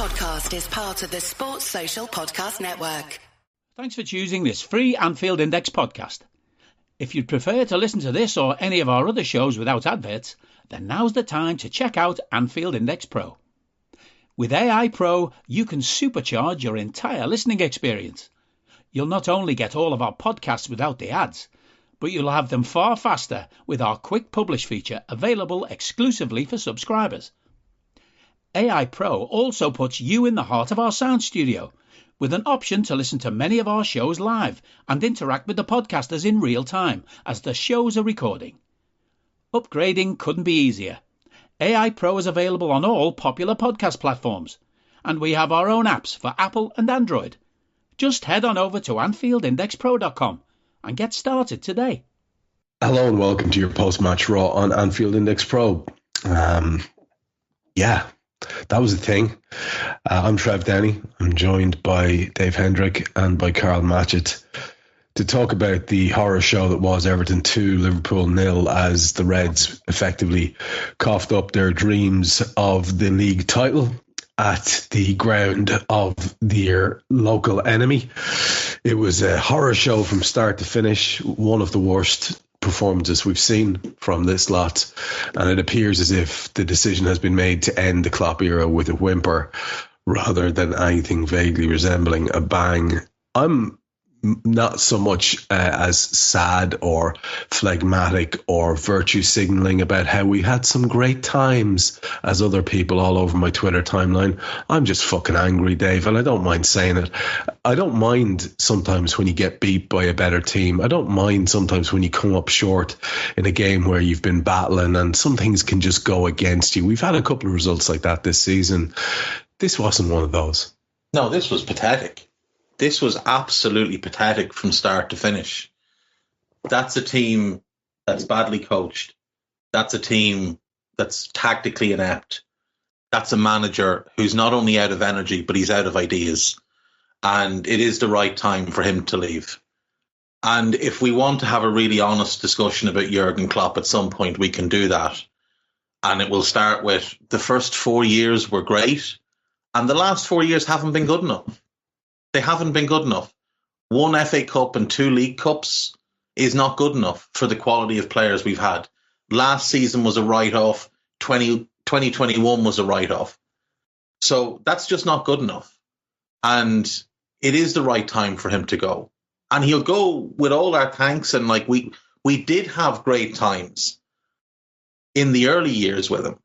podcast is part of the Sports Social Podcast Network. Thanks for choosing this free Anfield Index podcast. If you'd prefer to listen to this or any of our other shows without adverts, then now's the time to check out Anfield Index Pro. With AI Pro, you can supercharge your entire listening experience. You'll not only get all of our podcasts without the ads, but you'll have them far faster with our quick publish feature available exclusively for subscribers. AI Pro also puts you in the heart of our sound studio, with an option to listen to many of our shows live and interact with the podcasters in real time as the shows are recording. Upgrading couldn't be easier. AI Pro is available on all popular podcast platforms, and we have our own apps for Apple and Android. Just head on over to AnfieldIndexPro.com and get started today. Hello and welcome to your post-match Raw on Anfield Index Pro. That was a thing. I'm Trev Downey. I'm joined by Dave Hendrick and by Karl Matchett to talk about the horror show that was Everton 2, Liverpool 0, as the Reds effectively coughed up their dreams of the league title at the ground of their local enemy. It was a horror show from start to finish, one of the worst performances we've seen from this lot, and it appears as if the decision has been made to end the Klopp era with a whimper rather than anything vaguely resembling a bang. I'm not so much as sad or phlegmatic or virtue signaling about how we had some great times as other people all over my Twitter timeline. I'm just fucking angry, Dave, and I don't mind saying it. I don't mind sometimes when you get beat by a better team. I don't mind sometimes when you come up short in a game where you've been battling and some things can just go against you. We've had a couple of results like that this season. This wasn't one of those. No, this was pathetic. This was absolutely pathetic from start to finish. That's a team that's badly coached. That's a team that's tactically inept. That's a manager who's not only out of energy, but he's out of ideas. And it is the right time for him to leave. And if we want to have a really honest discussion about Jurgen Klopp at some point, we can do that. And it will start with the first 4 years were great, and the last 4 years haven't been good enough. They haven't been good enough. 1 FA Cup and 2 League Cups is not good enough for the quality of players we've had. Last season was a write-off. 2021 was a write-off. So that's just not good enough. And it is the right time for him to go. And he'll go with all our thanks. And like we did have great times in the early years with him.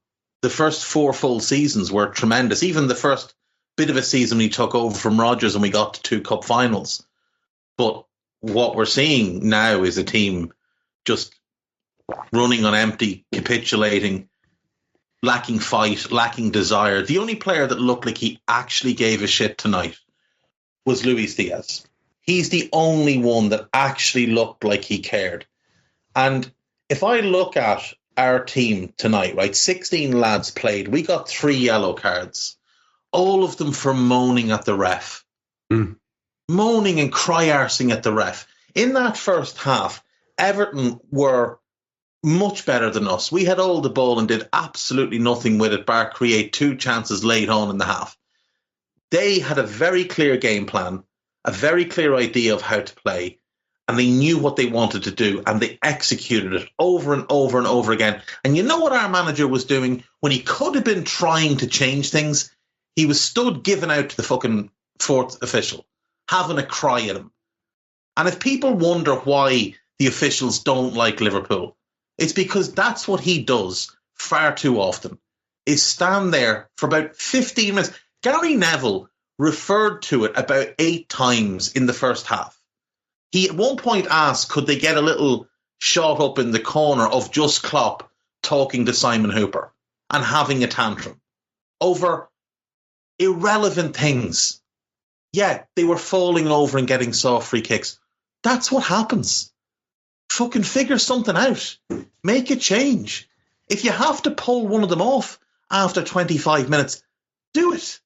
The first 4 full seasons were tremendous. Even the first bit of a season he took over from Rodgers and we got to 2 cup finals. But what we're seeing now is a team just running on empty, capitulating, lacking fight, lacking desire. The only player that looked like he actually gave a shit tonight was Luis Diaz. He's the only one that actually looked like he cared. And if I look at our team tonight, right, 16 lads played. We got 3 yellow cards. All of them for moaning at the ref. Moaning and cry-arsing at the ref. In that first half, Everton were much better than us. We had all the ball and did absolutely nothing with it, bar create 2 chances late on in the half. They had a very clear game plan, a very clear idea of how to play, and they knew what they wanted to do, and they executed it over and over and over again. And you know what our manager was doing when he could have been trying to change things? He was stood giving out to the fucking 4th official, having a cry at him. And if people wonder why the officials don't like Liverpool, it's because that's what he does far too often, is stand there for about 15 minutes. Gary Neville referred to it about 8 times in the first half. He at one point asked, could they get a little shot up in the corner of just Klopp talking to Simon Hooper and having a tantrum over irrelevant things. Yeah, they were falling over and getting soft free kicks. That's what happens. Fucking figure something out. Make a change. If you have to pull one of them off after 25 minutes, do it.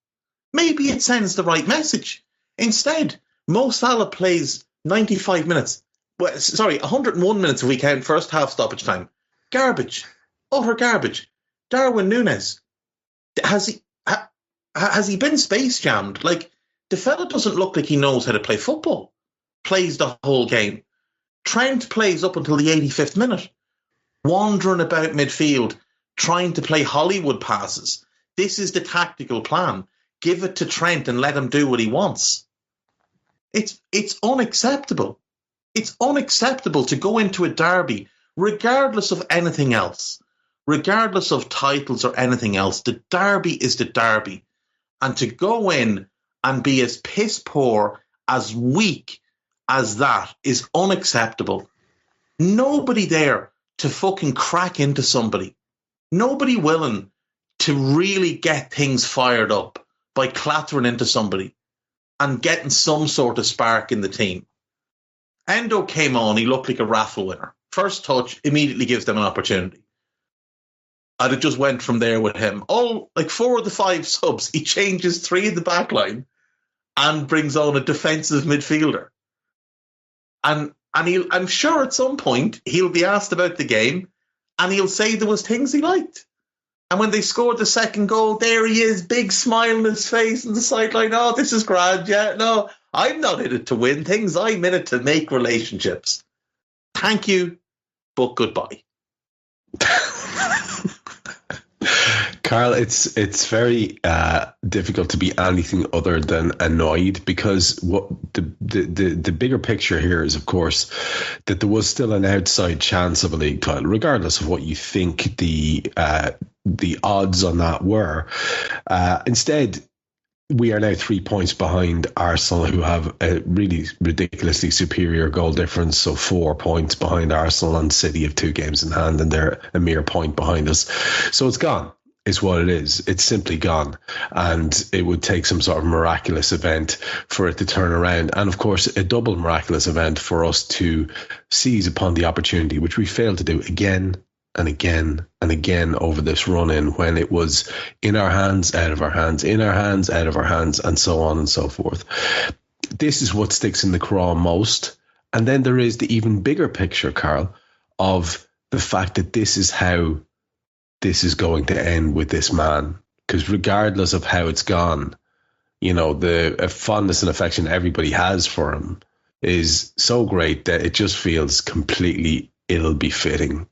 Maybe it sends the right message. Instead, Mo Salah plays 95 minutes. 101 minutes if we count first half stoppage time. Garbage. Utter garbage. Darwin Núñez. has he been space jammed? Like, the fella doesn't look like he knows how to play football. Plays the whole game. Trent plays up until the 85th minute, wandering about midfield, trying to play Hollywood passes. This is the tactical plan. Give it to Trent and let him do what he wants. It's unacceptable. It's unacceptable to go into a derby, regardless of anything else, regardless of titles or anything else. The derby is the derby. And to go in and be as piss poor, as weak as that is unacceptable. Nobody there to fucking crack into somebody. Nobody willing to really get things fired up by clattering into somebody and getting some sort of spark in the team. Endo came on, he looked like a raffle winner. First touch, immediately gives them an opportunity. And it just went from there with him. All, like 4 of the 5 subs, he changes 3 in the back line and brings on a defensive midfielder. And I'm sure at some point he'll be asked about the game and he'll say there was things he liked. And when they scored the second goal, there he is, big smile on his face on the sideline. Oh, this is grand. Yeah, no, I'm not in it to win things. I'm in it to make relationships. Thank you, but goodbye. Karl, it's very difficult to be anything other than annoyed, because what the bigger picture here is, of course, that there was still an outside chance of a league title, regardless of what you think the odds on that were. Instead, we are now 3 points behind Arsenal, who have a really ridiculously superior goal difference. So 4 points behind Arsenal, and City have 2 games in hand, and they're a mere point behind us. So it's gone. Is what it is. It's simply gone. And it would take some sort of miraculous event for it to turn around. And of course, a double miraculous event for us to seize upon the opportunity, which we failed to do again and again and again over this run-in, when it was in our hands, out of our hands, in our hands, out of our hands, and so on and so forth. This is what sticks in the craw most. And then there is the even bigger picture, Karl, of the fact that this is how this is going to end with this man. Because regardless of how it's gone, you know, the fondness and affection everybody has for him is so great that it just feels completely ill-befitting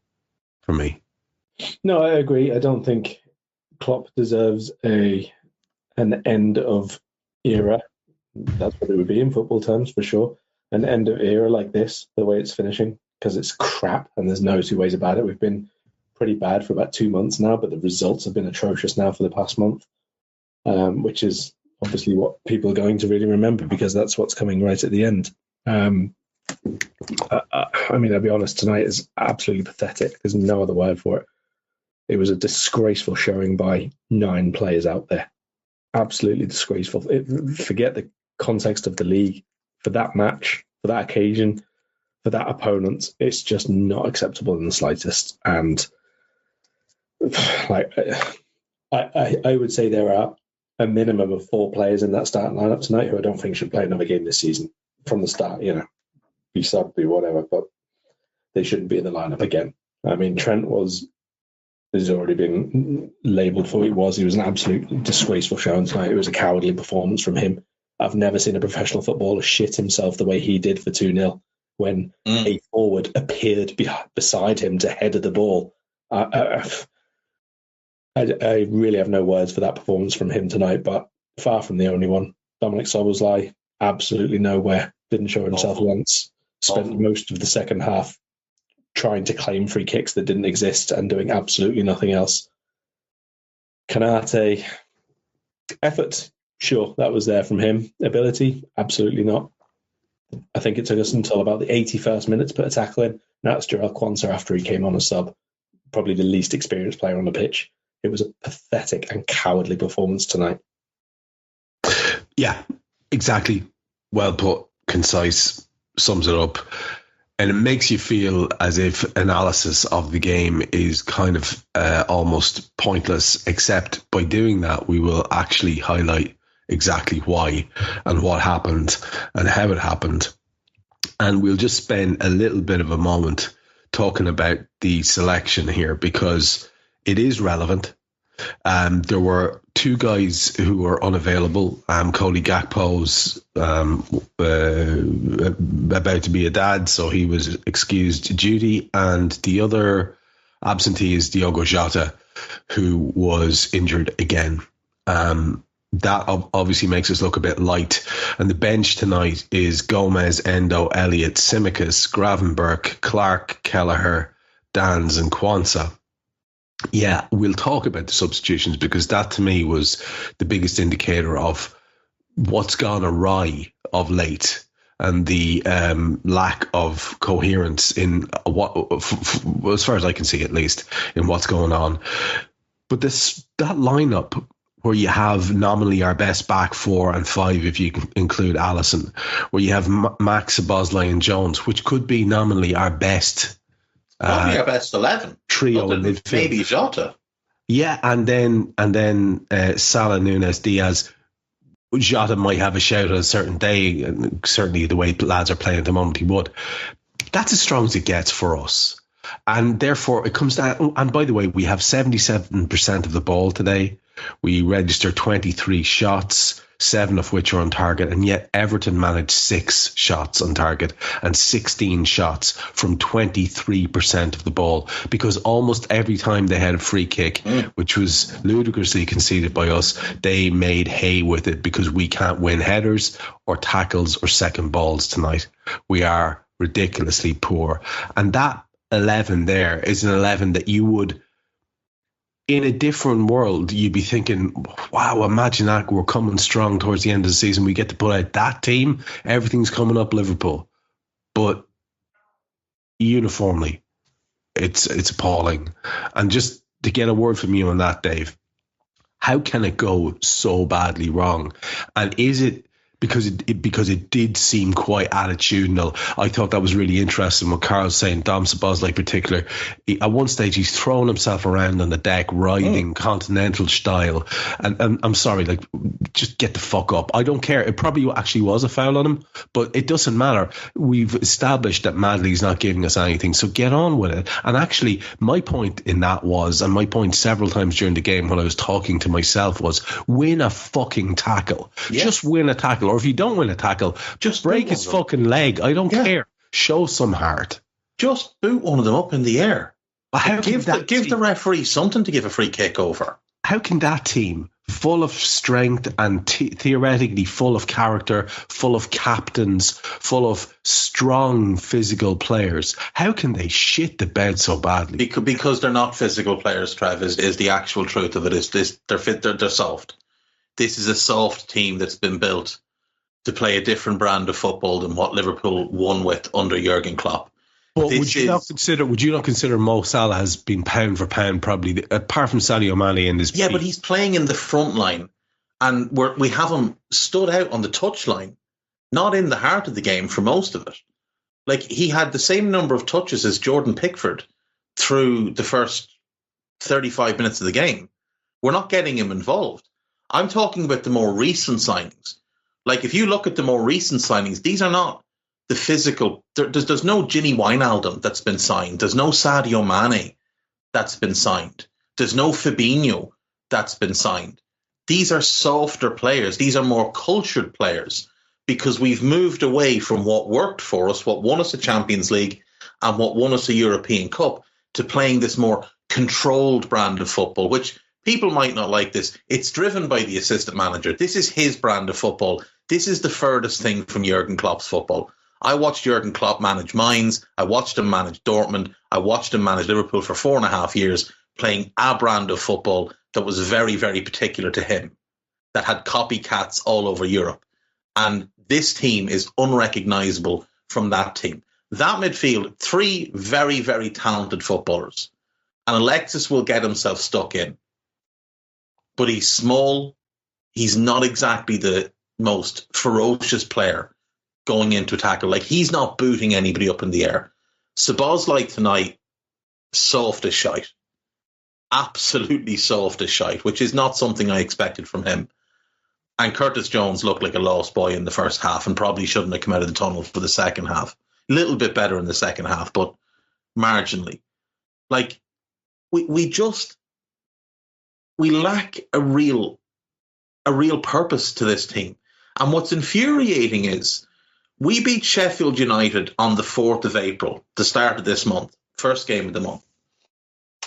for me. No, I agree. I don't think Klopp deserves an end of era. That's what it would be in football terms, for sure. An end of era like this, the way it's finishing, because it's crap and there's no two ways about it. We've been pretty bad for about 2 months now, but the results have been atrocious now for the past month, which is obviously what people are going to really remember, because that's what's coming right at the end. I mean, I'll be honest, tonight is absolutely pathetic. There's no other word for it. It was a disgraceful showing by 9 players out there. Absolutely disgraceful. Forget the context of the league. For that match, for that occasion, for that opponent, it's just not acceptable in the slightest. And like, I would say there are a minimum of 4 players in that starting lineup tonight who I don't think should play another game this season from the start. You know, be sub, be whatever, but they shouldn't be in the lineup again. I mean, Trent has already been labelled for what he was an absolute disgraceful showing tonight. It was a cowardly performance from him. I've never seen a professional footballer shit himself the way he did for 2-0 when a forward appeared beside him to header the ball. I really have no words for that performance from him tonight, but far from the only one. Dominic Szoboszlai, absolutely nowhere. Didn't show himself once. Spent most of the second half trying to claim free kicks that didn't exist and doing absolutely nothing else. Kanate, effort, sure, that was there from him. Ability, absolutely not. I think it took us until about the 81st minute to put a tackle in. That's Jarell Quansah after he came on as sub. Probably the least experienced player on the pitch. It was a pathetic and cowardly performance tonight. Yeah, exactly. Well put, concise, sums it up. And it makes you feel as if analysis of the game is kind of almost pointless, except by doing that, we will actually highlight exactly why and what happened and how it happened. And we'll just spend a little bit of a moment talking about the selection here, because it is relevant. There were two guys who were unavailable. Cody Gakpo's about to be a dad, so he was excused duty, and the other absentee is Diogo Jota, who was injured again. That obviously makes us look a bit light. And the bench tonight is Gomez, Endo, Elliott, Tsimikas, Gravenberch, Clark, Kelleher, Dans and Kwanzaa. Yeah, we'll talk about the substitutions, because that to me was the biggest indicator of what's gone awry of late, and the lack of coherence in what, as far as I can see at least, in what's going on. But that lineup, where you have nominally our best back 4 and 5, if you include Alisson, where you have Max, Szoboszlai and Jones, which could be nominally our best, probably our best 11 trio in midfield. Maybe Jota. Yeah, and then Salah, Nunes, Diaz. Jota might have a shout on a certain day, and certainly the way lads are playing at the moment, he would. That's as strong as it gets for us. And therefore, it comes down. And by the way, we have 77% of the ball today. We registered 23 shots, 7 of which are on target, and yet Everton managed 6 shots on target and 16 shots from 23% of the ball, because almost every time they had a free kick, which was ludicrously conceded by us, they made hay with it, because we can't win headers or tackles or second balls tonight. We are ridiculously poor. And that 11 there is an 11 that you would, in a different world, you'd be thinking, wow, imagine that we're coming strong towards the end of the season. We get to put out that team. Everything's coming up Liverpool. But uniformly, it's appalling. And just to get a word from you on that, Dave, how can it go so badly wrong? And is it because it did seem quite attitudinal? I thought that was really interesting what Carl's saying. Dom Szoboszlai in particular, at one stage he's throwing himself around on the deck, riding continental style, and I'm sorry, like, just get the fuck up. I don't care. It probably actually was a foul on him, but it doesn't matter. We've established that Madley's not giving us anything, so get on with it. And actually, my point in that was, and my point several times during the game when I was talking to myself was, win a fucking tackle. Yeah. Just win a tackle. Or if you don't win a tackle, just break his fucking leg. I don't care. Show some heart. Just boot one of them up in the air. Give the referee something to give a free kick over. How can that team, full of strength and theoretically full of character, full of captains, full of strong physical players, how can they shit the bed so badly? Because they're not physical players, Trev, is the actual truth of it. They're soft. This is a soft team that's been built to play a different brand of football than what Liverpool won with under Jurgen Klopp. But would you not consider Mo Salah has been pound for pound probably, apart from Sadio Mane in this? Yeah, but he's playing in the front line, and we have him stood out on the touchline, not in the heart of the game for most of it. Like, he had the same number of touches as Jordan Pickford through the first 35 minutes of the game. We're not getting him involved. I'm talking about the more recent signings. Like, if you look at the more recent signings, these are not the physical. There's no Gini Wijnaldum that's been signed. There's no Sadio Mane that's been signed. There's no Fabinho that's been signed. These are softer players. These are more cultured players, because we've moved away from what worked for us, what won us a Champions League and what won us a European Cup, to playing this more controlled brand of football, which people might not like this. It's driven by the assistant manager. This is his brand of football. This is the furthest thing from Jurgen Klopp's football. I watched Jurgen Klopp manage Mainz. I watched him manage Dortmund. I watched him manage Liverpool for 4.5 years, playing a brand of football that was very, very particular to him, that had copycats all over Europe. And this team is unrecognisable from that team. That midfield, 3 very, very talented footballers. And Alexis will get himself stuck in. But he's small. He's not exactly the most ferocious player going into a tackle. Like, he's not booting anybody up in the air. Szoboszlai tonight, soft as shite. Absolutely soft as shite, which is not something I expected from him. And Curtis Jones looked like a lost boy in the first half and probably shouldn't have come out of the tunnel for the second half. A little bit better in the second half, but marginally. Like, we lack a real a real purpose to this team. And what's infuriating is we beat Sheffield United on the 4th of April, the start of this month, first game of the month.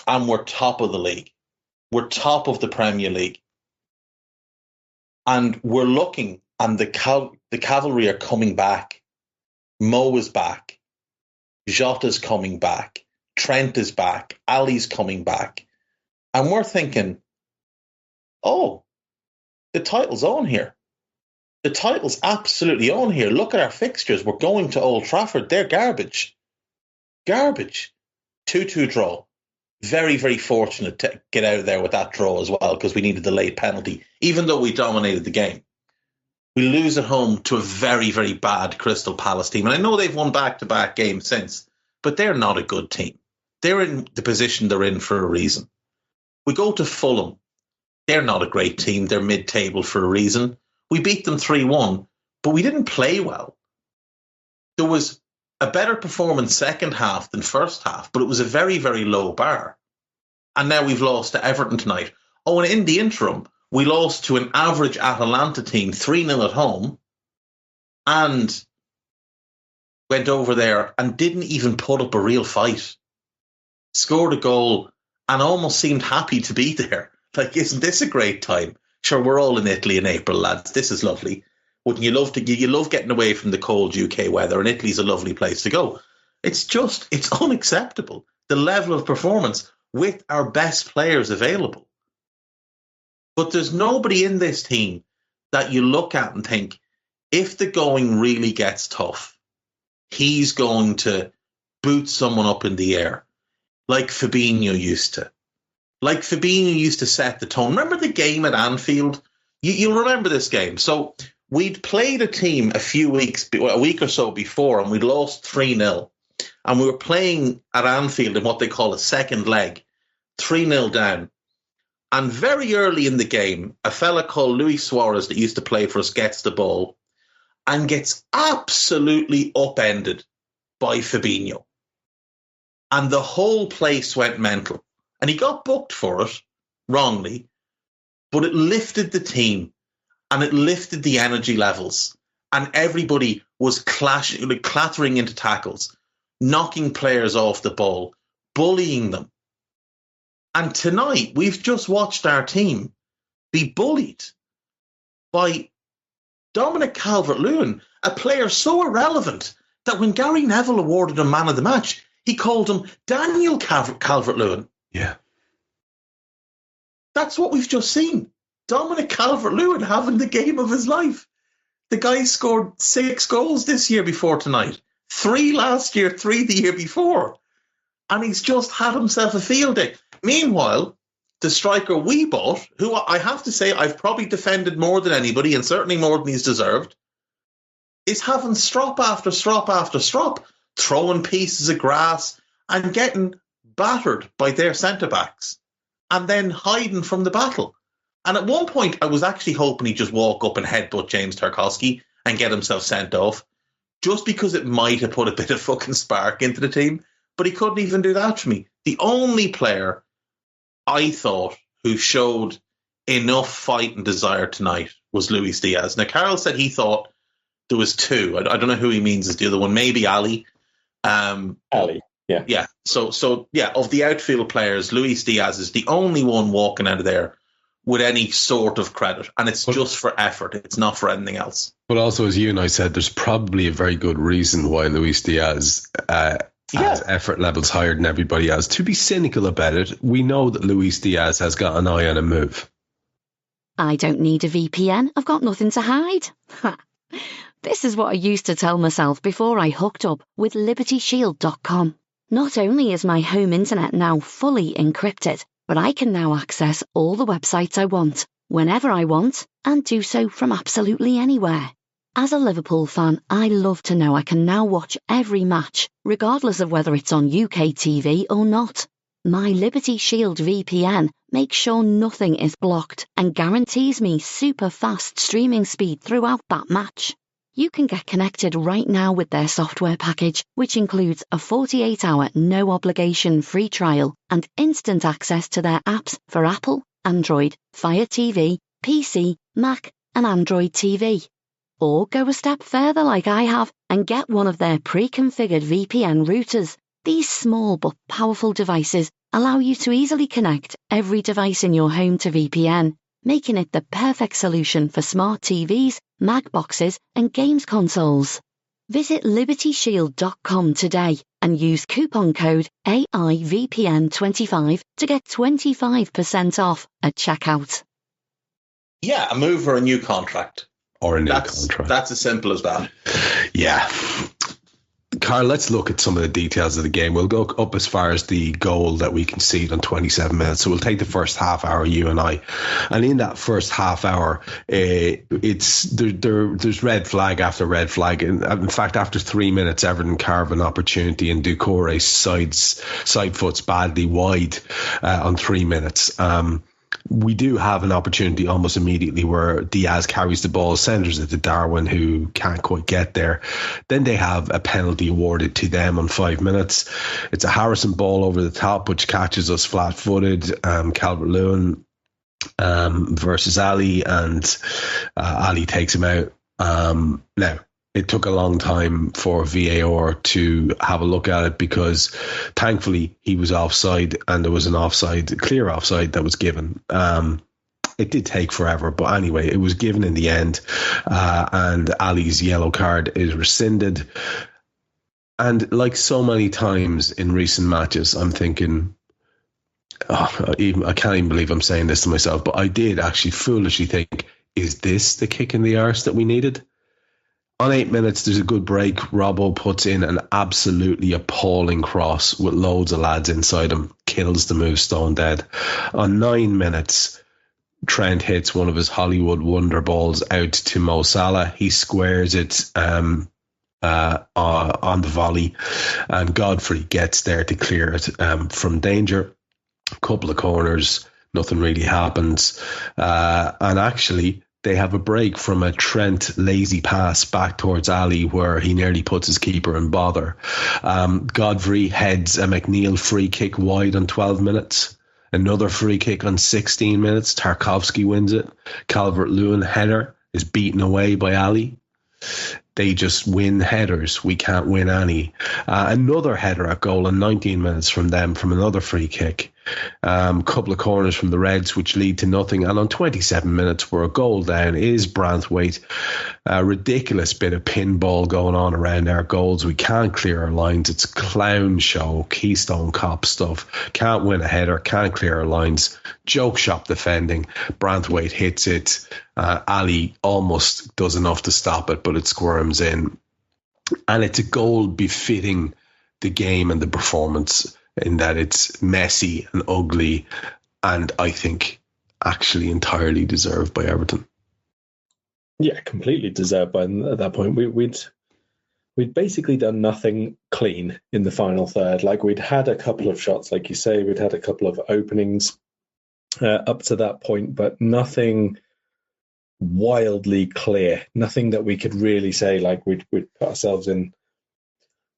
And we're top of the league. We're top of the Premier League. And we're looking, and the cavalry are coming back. Mo is back. Jota's coming back. Trent is back. Ali's coming back. And we're thinking, oh, the title's on here. The title's absolutely on here. Look at our fixtures. We're going to Old Trafford. They're garbage. Garbage. 2-2 draw. Very, very fortunate to get out of there with that draw as well, because we needed the late penalty, even though we dominated the game. We lose at home to a very, very bad Crystal Palace team. And I know they've won back-to-back games since, but they're not a good team. They're in the position they're in for a reason. We go to Fulham. They're not a great team. They're mid-table for a reason. We beat them 3-1, but we didn't play well. There was a better performance second half than first half, but it was a very, very low bar. And now we've lost to Everton tonight. Oh, and in the interim, we lost to an average Atalanta team 3-0 at home and went over there and didn't even put up a real fight. Scored a goal and almost seemed happy to be there. Like, isn't this a great time? Sure, we're all in Italy in April, lads. This is lovely. Wouldn't you love you love getting away from the cold UK weather, and Italy's a lovely place to go. It's unacceptable, the level of performance with our best players available. But there's nobody in this team that you look at and think, if the going really gets tough, he's going to boot someone up in the air, like Fabinho used to. Like Fabinho used to set the tone. Remember the game at Anfield? You'll remember this game. So we'd played a team a week or so before, and we'd lost 3-0. And we were playing at Anfield in what they call a second leg, 3-0 down. And very early in the game, a fella called Luis Suarez that used to play for us gets the ball and gets absolutely upended by Fabinho. And the whole place went mental. And he got booked for it, wrongly, but it lifted the team and it lifted the energy levels. And everybody was clattering into tackles, knocking players off the ball, bullying them. And tonight, we've just watched our team be bullied by Dominic Calvert-Lewin, a player so irrelevant that when Gary Neville awarded him man of the match, he called him Daniel Calvert-Lewin. Yeah. That's what we've just seen. Dominic Calvert-Lewin having the game of his life. The guy scored 6 goals this year before tonight. 3 last year, 3 the year before. And he's just had himself a field day. Meanwhile, the striker we bought, who I have to say I've probably defended more than anybody, and certainly more than he's deserved, is having strop after strop after strop, throwing pieces of grass and getting battered by their centre-backs and then hiding from the battle. And at one point, I was actually hoping he'd just walk up and headbutt James Tarkowski and get himself sent off, just because it might have put a bit of fucking spark into the team. But he couldn't even do that for me. The only player I thought who showed enough fight and desire tonight was Luis Diaz. Now, Carl said he thought there was 2. I don't know who he means as the other one. Maybe Ali. Ali. Yeah. Yeah. So yeah, of the outfield players, Luis Diaz is the only one walking out of there with any sort of credit. And it's just for effort. It's not for anything else. But also, as you and I said, there's probably a very good reason why Luis Diaz has effort levels higher than everybody else. To be cynical about it, we know that Luis Diaz has got an eye on a move. I don't need a VPN. I've got nothing to hide. This is what I used to tell myself before I hooked up with LibertyShield.com. Not only is my home internet now fully encrypted, but I can now access all the websites I want, whenever I want, and do so from absolutely anywhere. As a Liverpool fan, I love to know I can now watch every match, regardless of whether it's on UK TV or not. My Liberty Shield VPN makes sure nothing is blocked and guarantees me super fast streaming speed throughout that match. You can get connected right now with their software package, which includes a 48-hour no-obligation free trial and instant access to their apps for Apple, Android, Fire TV, PC, Mac and Android TV. Or go a step further like I have and get one of their pre-configured VPN routers. These small but powerful devices allow you to easily connect every device in your home to VPN, making it the perfect solution for smart TVs, Mac boxes and games consoles. Visit libertyshield.com today and use coupon code AIVPN25 to get 25% off at checkout. Yeah, a move or a new contract. Or a new contract. That's as simple as that. Yeah. Karl, let's look at some of the details of the game. We'll go up as far as the goal that we conceded on 27 minutes. So we'll take the first half hour, you and I. And in that first half hour, there's red flag after red flag. In fact, after 3 minutes, Everton carve an opportunity and Doucouré side foots badly wide on 3 minutes. We do have an opportunity almost immediately where Diaz carries the ball, sends it to Darwin, who can't quite get there. Then they have a penalty awarded to them on 5 minutes. It's a Harrison ball over the top, which catches us flat-footed. Calvert-Lewin versus Ali, and Ali takes him out. Now, it took a long time for VAR to have a look at it because thankfully he was offside and there was an clear offside that was given. It did take forever, but anyway, it was given in the end, and Ali's yellow card is rescinded. And like so many times in recent matches, I'm thinking, I can't even believe I'm saying this to myself, but I did actually foolishly think, is this the kick in the arse that we needed? On 8 minutes, there's a good break. Robbo puts in an absolutely appalling cross with loads of lads inside him. Kills the move stone dead. On 9 minutes, Trent hits one of his Hollywood wonder balls out to Mo Salah. He squares it on the volley, and Godfrey gets there to clear it from danger. A couple of corners, nothing really happens. And actually, they have a break from a Trent lazy pass back towards Ali where he nearly puts his keeper in bother. Godfrey heads a McNeil free kick wide on 12 minutes. Another free kick on 16 minutes. Tarkovsky wins it. Calvert-Lewin header is beaten away by Ali. They just win headers. We can't win any. Another header at goal in 19 minutes from them from another free kick. Couple of corners from the Reds which lead to nothing. And on 27 minutes, we're a goal down, is Branthwaite. A ridiculous bit of pinball going on around our goals. We can't clear our lines. It's clown show, Keystone Cop stuff. Can't win a header, can't clear our lines. Joke shop defending. Branthwaite hits it. Ali almost does enough to stop it, but it squirms in. And it's a goal befitting the game and the performance, in that it's messy and ugly, and I think actually entirely deserved by Everton. Yeah, completely deserved by at that point. We'd basically done nothing clean in the final third. Like, we'd had a couple of shots, like you say, we'd had a couple of openings up to that point, but nothing wildly clear. Nothing that we could really say like we'd put ourselves in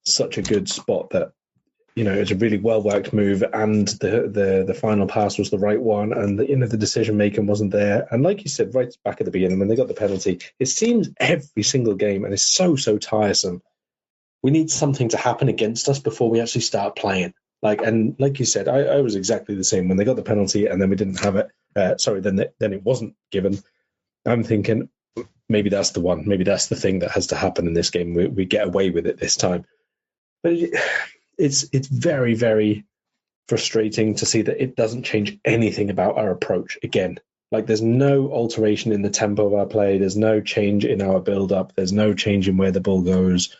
such a good spot that, you know, it's a really well-worked move, and the final pass was the right one, and the decision making wasn't there. And like you said, right back at the beginning when they got the penalty, it seems every single game, and it's so tiresome. We need something to happen against us before we actually start playing. Like you said, I was exactly the same when they got the penalty, and then we didn't have it. Then it wasn't given. I'm thinking maybe that's the one. Maybe that's the thing that has to happen in this game. We get away with it this time, but. It's very, very frustrating to see that it doesn't change anything about our approach again. Like, there's no alteration in the tempo of our play. There's no change in our build-up. There's no change in where the ball goes.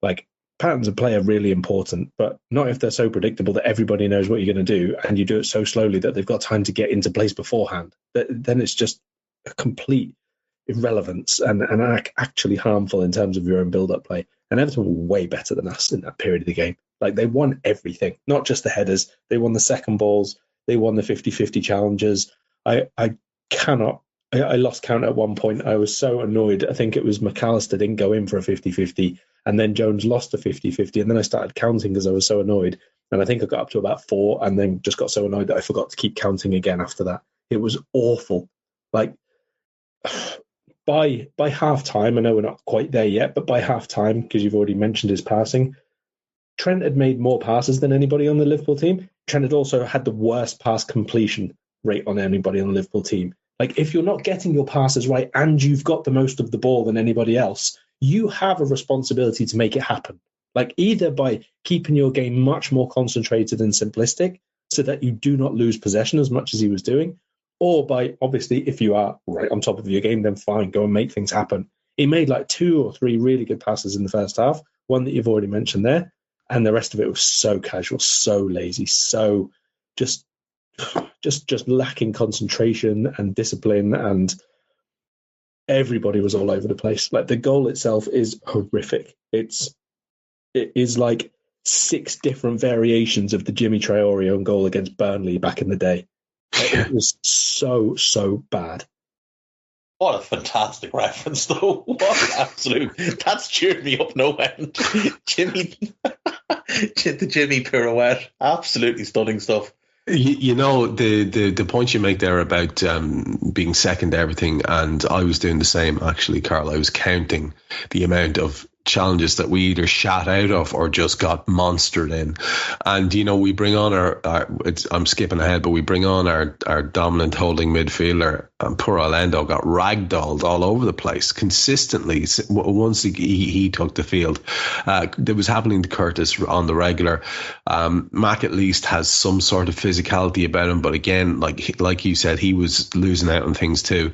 Like, patterns of play are really important, but not if they're so predictable that everybody knows what you're going to do, and you do it so slowly that they've got time to get into place beforehand. Then it's just a complete irrelevance and actually harmful in terms of your own build-up play. And Everton were way better than us in that period of the game. Like, they won everything, not just the headers. They won the second balls. They won the 50-50 challenges. I lost count at one point. I was so annoyed. I think it was McAllister didn't go in for a 50-50, and then Jones lost a 50-50, and then I started counting because I was so annoyed. And I think I got up to about 4 and then just got so annoyed that I forgot to keep counting again after that. It was awful. Like, by half time, I know we're not quite there yet, but by half time, because you've already mentioned his passing, Trent had made more passes than anybody on the Liverpool team. Trent had also had the worst pass completion rate on anybody on the Liverpool team. Like, if you're not getting your passes right and you've got the most of the ball than anybody else, you have a responsibility to make it happen. Like, either by keeping your game much more concentrated and simplistic so that you do not lose possession as much as he was doing, or by, obviously, if you are right on top of your game, then fine, go and make things happen. He made like 2 or 3 really good passes in the first half, one that you've already mentioned there, and the rest of it was so casual, so lazy, so just lacking concentration and discipline, and everybody was all over the place. Like, the goal itself is horrific. It is like 6 different variations of the Jimmy Traore own goal against Burnley back in the day. It was so bad. What a fantastic reference, though. What an absolute... That's cheered me up no end. Jimmy... the Jimmy pirouette. Absolutely stunning stuff. You know, the point you make there about being second to everything, and I was doing the same, actually, Carl. I was counting the amount of challenges that we either shat out of or just got monstered in. And, you know, we bring on I'm skipping ahead, but we bring on our dominant holding midfielder, and poor Orlando got ragdolled all over the place consistently once he took the field. That was happening to Curtis on the regular. Mac at least has some sort of physicality about him, but again, like you said, he was losing out on things too.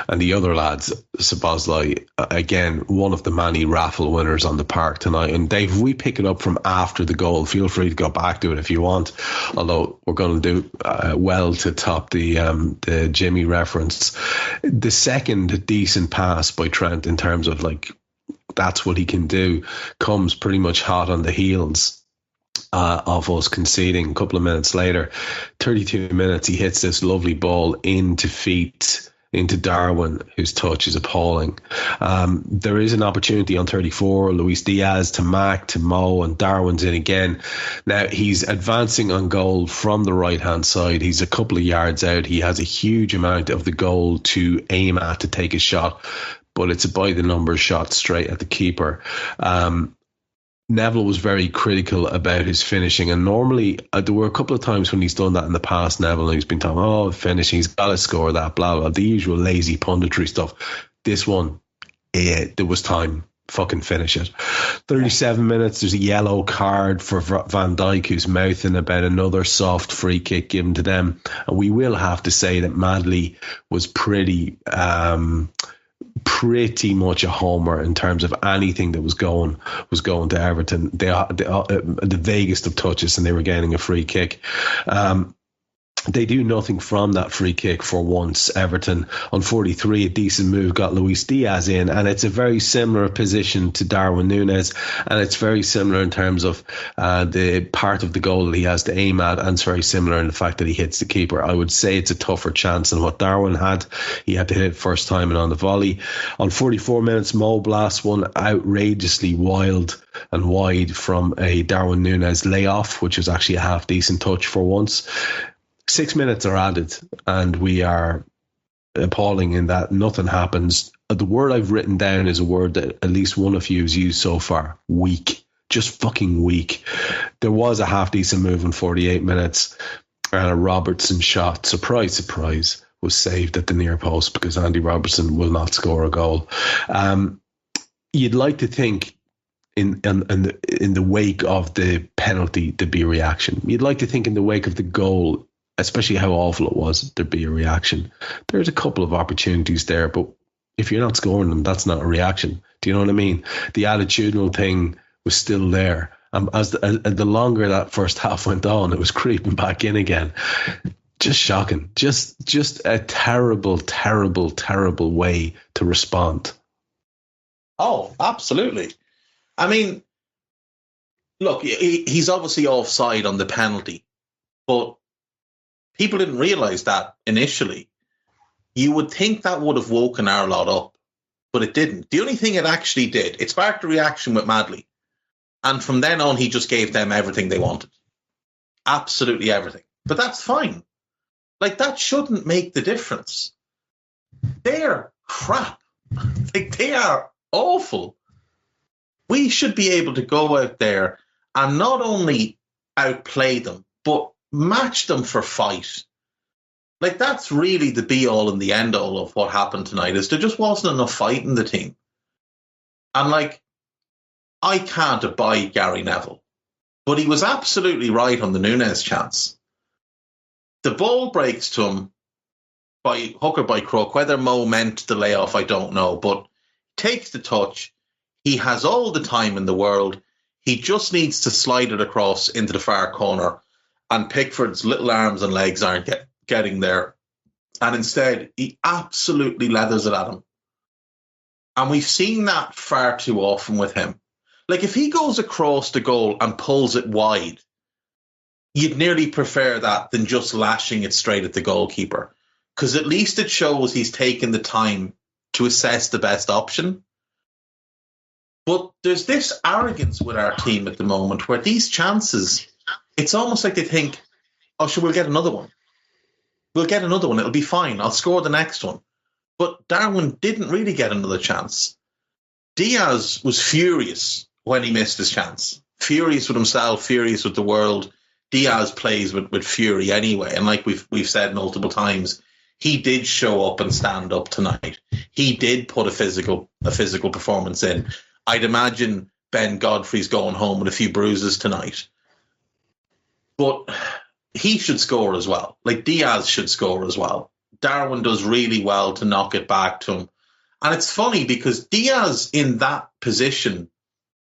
And the other lads, Szoboszlai, again, one of the many raffle winners on the park tonight. And Dave, we pick it up from after the goal. Feel free to go back to it if you want, although we're going to do well to top the Jimmy reference. The second decent pass by Trent, in terms of like, that's what he can do, comes pretty much hot on the heels of us conceding. A couple of minutes later, 32 minutes, he hits this lovely ball into feet into Darwin, whose touch is appalling. There is an opportunity on 34, Luis Diaz to Mac to Mo, and Darwin's in again. Now he's advancing on goal from the right hand side. He's a couple of yards out. He has a huge amount of the goal to aim at, to take a shot, but it's a by the numbers shot straight at the keeper. Neville was very critical about his finishing, and normally there were a couple of times when he's done that in the past, Neville, and he's been talking, finishing, he's got to score that, blah, blah, the usual lazy punditry stuff. This one, there was time. Fucking finish it. 37 minutes, there's a yellow card for Van Dijk, who's mouthing about another soft free kick given to them. And we will have to say that Madley was pretty much a homer in terms of anything that was going to Everton. The vaguest of touches, and they were getting a free kick. They do nothing from that free kick for once, Everton. On 43, a decent move got Luis Diaz in, and it's a very similar position to Darwin Núñez, and it's very similar in terms of the part of the goal that he has to aim at, and it's very similar in the fact that he hits the keeper. I would say it's a tougher chance than what Darwin had. He had to hit it first time and on the volley. On 44 minutes, Mo blasts one outrageously wild and wide from a Darwin Núñez layoff, which was actually a half decent touch for once. 6 minutes are added, and we are appalling in that nothing happens. The word I've written down is a word that at least one of you has used so far: weak. Just fucking weak. There was a half decent move in 48 minutes, and a Robertson shot, surprise, surprise, was saved at the near post because Andy Robertson will not score a goal. You'd like to think in the wake of the penalty there'd be a reaction. You'd like to think in the wake of the goal, especially how awful it was, there'd be a reaction. There's a couple of opportunities there, but if you're not scoring them, that's not a reaction. Do you know what I mean? The attitudinal thing was still there. As the longer that first half went on, it was creeping back in again. Just shocking. Just a terrible, terrible, terrible way to respond. Oh, absolutely. I mean, look, he's obviously offside on the penalty, but people didn't realise that initially. You would think that would have woken our lot up, but it didn't. The only thing it actually did, it sparked a reaction with Madley. And from then on, he just gave them everything they wanted. Absolutely everything. But that's fine. Like, that shouldn't make the difference. They're crap. Like, they are awful. We should be able to go out there and not only outplay them, but match them for fight. Like, that's really the be-all and the end-all of what happened tonight, is there just wasn't enough fight in the team. And, like, I can't abide Gary Neville, but he was absolutely right on the Núñez chance. The ball breaks to him by hook or by crook. Whether Mo meant the layoff, I don't know, but takes the touch. He has all the time in the world. He just needs to slide it across into the far corner, and Pickford's little arms and legs aren't getting there. And instead, he absolutely leathers it at him. And we've seen that far too often with him. Like, if he goes across the goal and pulls it wide, you'd nearly prefer that than just lashing it straight at the goalkeeper, because at least it shows he's taken the time to assess the best option. But there's this arrogance with our team at the moment where these chances, it's almost like they think, oh, sure, we'll get another one. We'll get another one. It'll be fine. I'll score the next one. But Darwin didn't really get another chance. Diaz was furious when he missed his chance. Furious with himself, furious with the world. Diaz plays with fury anyway. And like we've said multiple times, he did show up and stand up tonight. He did put a physical performance in. I'd imagine Ben Godfrey's going home with a few bruises tonight. But he should score as well. Like, Diaz should score as well. Darwin does really well to knock it back to him. And it's funny because Diaz in that position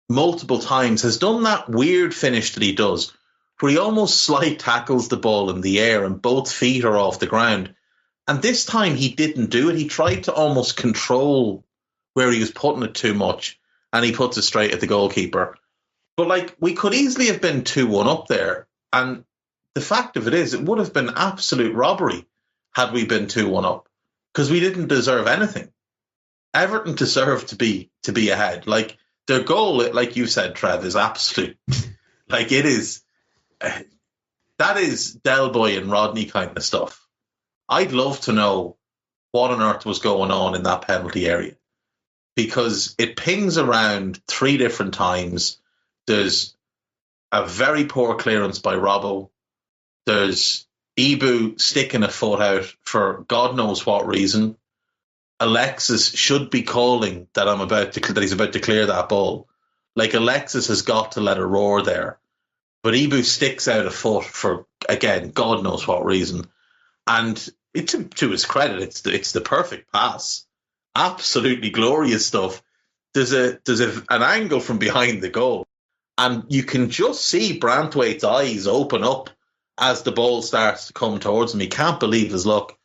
multiple times has done that weird finish that he does, where he almost slide tackles the ball in the air and both feet are off the ground. And this time he didn't do it. He tried to almost control where he was putting it too much, and he puts it straight at the goalkeeper. But, like, we could easily have been 2-1 up there. And the fact of it is, it would have been absolute robbery had we been 2-1 up, because we didn't deserve anything. Everton deserved to be ahead. Like, their goal, like you said, Trev, is absolute. Like, it is. That is Del Boy and Rodney kind of stuff. I'd love to know what on earth was going on in that penalty area, because it pings around 3 different times. There's a very poor clearance by Robbo. There's Ibu sticking a foot out for God knows what reason. Alexis should be calling that he's about to clear that ball. Like, Alexis has got to let it roar there. But Ibu sticks out a foot for, again, God knows what reason. And to his credit, it's the perfect pass. Absolutely glorious stuff. There's an angle from behind the goal, and you can just see Branthwaite's eyes open up as the ball starts to come towards him. He can't believe his luck.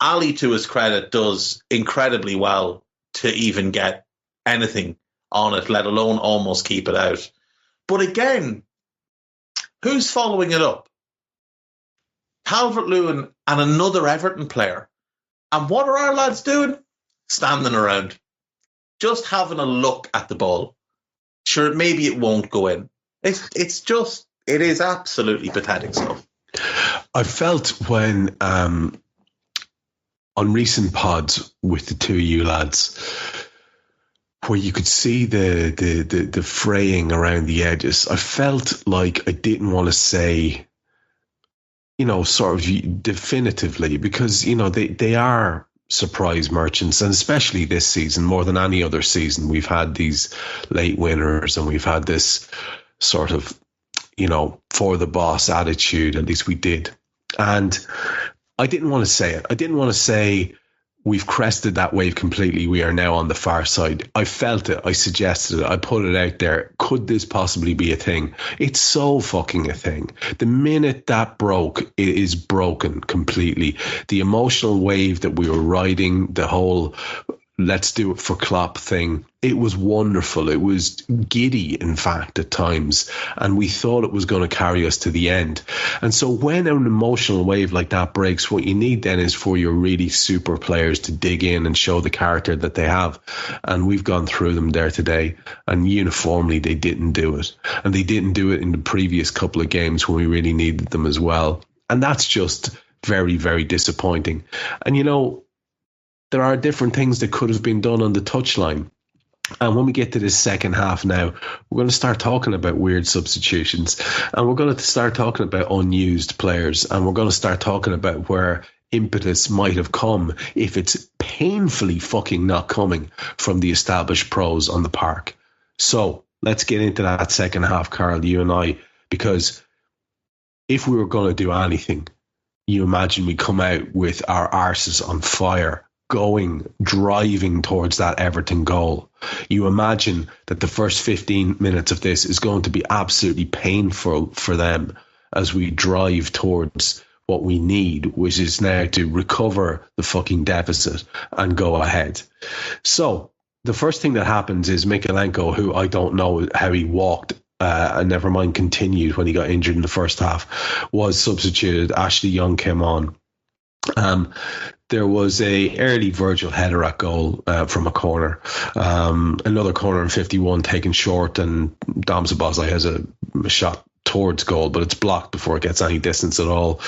Ali, to his credit, does incredibly well to even get anything on it, let alone almost keep it out. But again, who's following it up? Calvert-Lewin and another Everton player. And what are our lads doing? Standing around, just having a look at the ball. Sure, maybe it won't go in. It is absolutely pathetic stuff. I felt when on recent pods with the 2 of you lads, where you could see the fraying around the edges, I felt like I didn't want to say, sort of definitively, because, they are surprise merchants, and especially this season, more than any other season, we've had these late winners and we've had this sort of, for the boss attitude. At least we did. And I didn't want to say it. I didn't want to say we've crested that wave completely. We are now on the far side. I felt it. I suggested it. I put it out there. Could this possibly be a thing? It's so fucking a thing. The minute that broke, it is broken completely. The emotional wave that we were riding, the whole let's do it for Klopp thing, it was wonderful. It was giddy, in fact, at times. And we thought it was going to carry us to the end. And so when an emotional wave like that breaks, what you need then is for your really super players to dig in and show the character that they have. And we've gone through them there today. And uniformly, they didn't do it. And they didn't do it in the previous couple of games when we really needed them as well. And that's just very, very disappointing. And, there are different things that could have been done on the touchline. And when we get to this second half now, we're going to start talking about weird substitutions, and we're going to start talking about unused players, and we're going to start talking about where impetus might have come if it's painfully fucking not coming from the established pros on the park. So let's get into that second half, Karl, you and I, because if we were going to do anything, you imagine we come out with our arses on fire, driving towards that Everton goal. You imagine that the first 15 minutes of this is going to be absolutely painful for them as we drive towards what we need, which is now to recover the fucking deficit and go ahead. So the first thing that happens is Mykolenko, who I don't know how he walked, and never mind continued when he got injured in the first half, was substituted. Ashley Young came on. There was a early Virgil header at goal from a corner. Another corner in 51 taken short, and Dom Szoboszlai has a shot towards goal, but it's blocked before it gets any distance at all.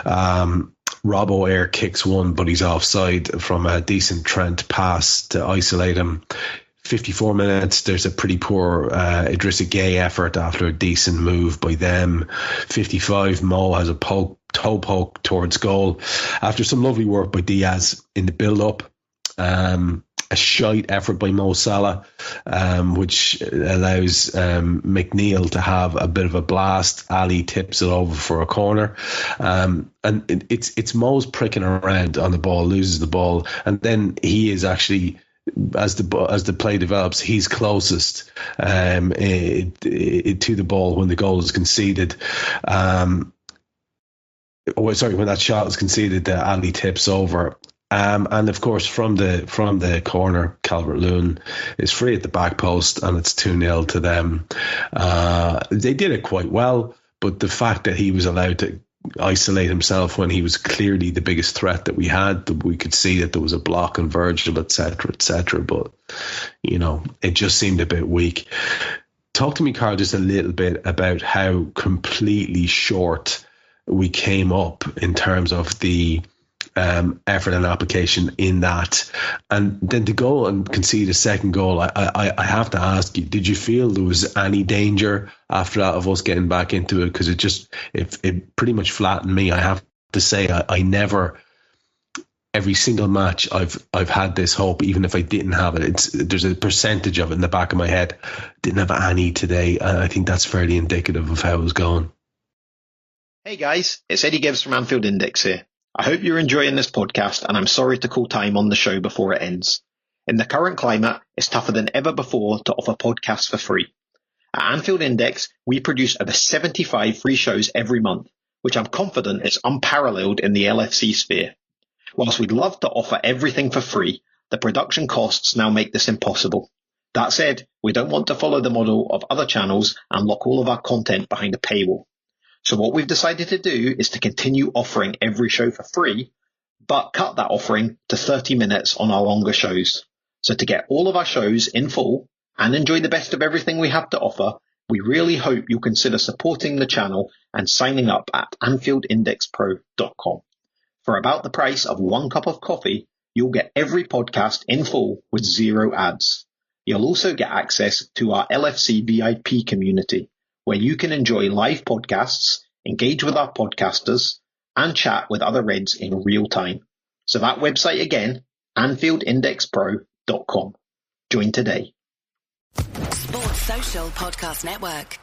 Rob O'Hare kicks one, but he's offside from a decent Trent pass to isolate him. 54 minutes, there's a pretty poor Idrissa Gueye effort after a decent move by them. 55, Mo has a toe poke towards goal. After some lovely work by Diaz in the build-up, a shite effort by Mo Salah, which allows McNeil to have a bit of a blast. Ali tips it over for a corner. And it's Mo's pricking around on the ball, loses the ball, and then he is actually, as the play develops, he's closest to the ball when the goal is conceded. When that shot is conceded, Ali tips over. And of course, from the corner, Calvert-Lewin is free at the back post, and it's 2-0 to them. They did it quite well, but the fact that he was allowed to isolate himself when he was clearly the biggest threat that we had, that we could see that there was a block on Virgil, etc. But, it just seemed a bit weak. Talk to me, Karl, just a little bit about how completely short we came up in terms of the effort and application in that, and then to go and concede a second goal. I have to ask you, did you feel there was any danger after that of us getting back into it? Because it pretty much flattened me. I have to say, I never, every single match I've had this hope, even if I didn't have it. There's a percentage of it in the back of my head. Didn't have any today, and I think that's fairly indicative of how it was going. Hey guys, it's Eddie Gibbs from Anfield Index here. I hope you're enjoying this podcast, and I'm sorry to call time on the show before it ends. In the current climate, it's tougher than ever before to offer podcasts for free. At Anfield Index, we produce over 75 free shows every month, which I'm confident is unparalleled in the LFC sphere. Whilst we'd love to offer everything for free, the production costs now make this impossible. That said, we don't want to follow the model of other channels and lock all of our content behind a paywall. So what we've decided to do is to continue offering every show for free, but cut that offering to 30 minutes on our longer shows. So to get all of our shows in full and enjoy the best of everything we have to offer, we really hope you'll consider supporting the channel and signing up at AnfieldIndexPro.com. For about the price of one cup of coffee, you'll get every podcast in full with 0 ads. You'll also get access to our LFC VIP community, where you can enjoy live podcasts, engage with our podcasters, and chat with other Reds in real time. So that website again, AnfieldIndexPro.com. Join today. Sports Social Podcast Network.